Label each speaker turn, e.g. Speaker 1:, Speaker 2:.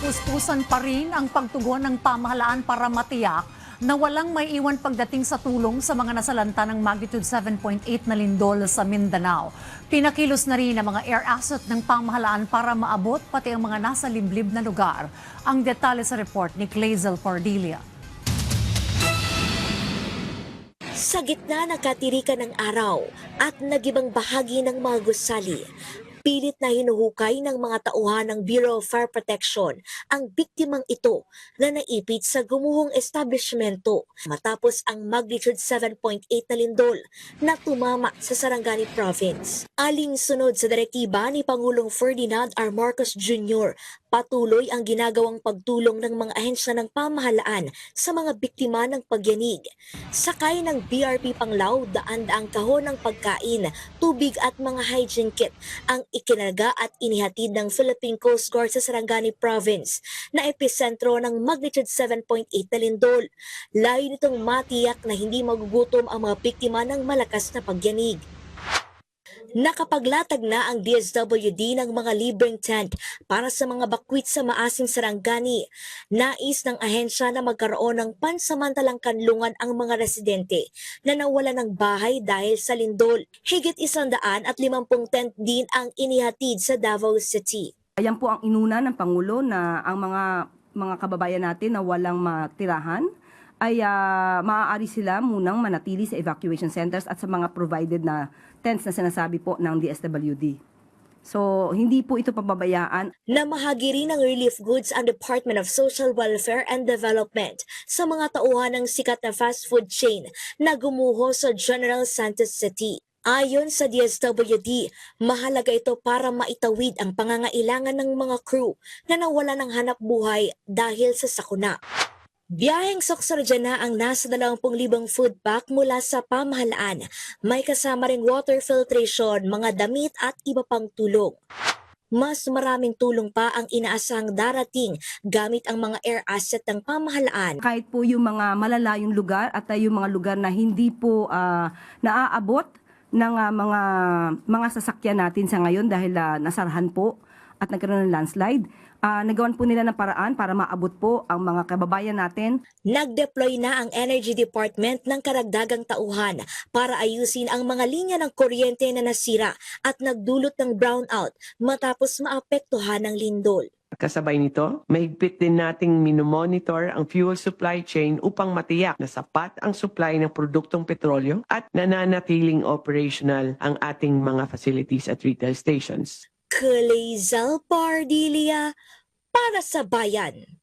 Speaker 1: Puspusan pa rin ang pagtugon ng pamahalaan para matiyak na walang may iwan pagdating sa tulong sa mga nasalanta ng magnitude 7.8 na lindol sa Mindanao. Pinakilos na rin ang mga air asset ng pamahalaan para maabot pati ang mga nasa liblib na lugar. Ang detalye sa report ni Clazel Pardilia.
Speaker 2: Sa gitna ng katirikan ng araw at nagibang bahagi ng mga gusali, pilit na hinuhukay ng mga tauhan ng Bureau of Fire Protection ang biktimang ito na naipit sa gumuhong establishmento matapos ang magnitude 7.8 na lindol na tumama sa Sarangani Province. Alinsunod sa direktiba ni Pangulong Ferdinand R. Marcos Jr., patuloy ang ginagawang pagtulong ng mga ahensya ng pamahalaan sa mga biktima ng pagyanig. Sakay ng BRP Panglao, daan-daang kahon ng pagkain, tubig at mga hygiene kit ang ikinarga at inihatid ng Philippine Coast Guard sa Sarangani Province na episentro ng magnitude 7.8 na lindol. Layo nitong matiyak na hindi magugutom ang mga biktima ng malakas na pagyanig. Nakapaglatag na ang DSWD ng mga libreng tent para sa mga bakwit sa maasing Sarangani. Nais ng ahensya na magkaroon ng pansamantalang kanlungan ang mga residente na nawala ng bahay dahil sa lindol. Higit 150 tent din ang inihatid sa Davao City.
Speaker 3: Ayan po ang inuna ng Pangulo na ang mga kababayan natin na walang matirahan ay maaari sila munang manatili sa evacuation centers at sa mga provided na tents na sinasabi po ng DSWD. So, hindi po ito pababayaan.
Speaker 2: Namahagi rin ng relief goods ang Department of Social Welfare and Development sa mga tauhan ng sikat na fast food chain na gumuho sa General Santos City. Ayon sa DSWD, mahalaga ito para maitawid ang pangangailangan ng mga crew na nawala ng hanap buhay dahil sa sakuna. Biyaheng Soxarja na ang nasa 20,000 food pack mula sa pamahalaan. May kasama ring water filtration, mga damit at iba pang tulong. Mas maraming tulong pa ang inaasahang darating gamit ang mga air asset ng pamahalaan.
Speaker 3: Kahit po yung mga malalayong lugar at yung mga lugar na hindi po naaabot ng mga sasakyan natin sa ngayon dahil nasarahan po at nagkaroon ng landslide, nagawan po nila ng paraan para maabot po ang mga kababayan natin.
Speaker 2: Nag-deploy na ang Energy Department ng karagdagang tauhan para ayusin ang mga linya ng kuryente na nasira at nagdulot ng brownout matapos maapektuhan ng lindol.
Speaker 4: Kasabay nito, mahigpit din nating minomonitor ang fuel supply chain upang matiyak na sapat ang supply ng produktong petrolyo at nananatiling operational ang ating mga facilities at retail stations.
Speaker 2: Clazel Pardilia para sa Bayan.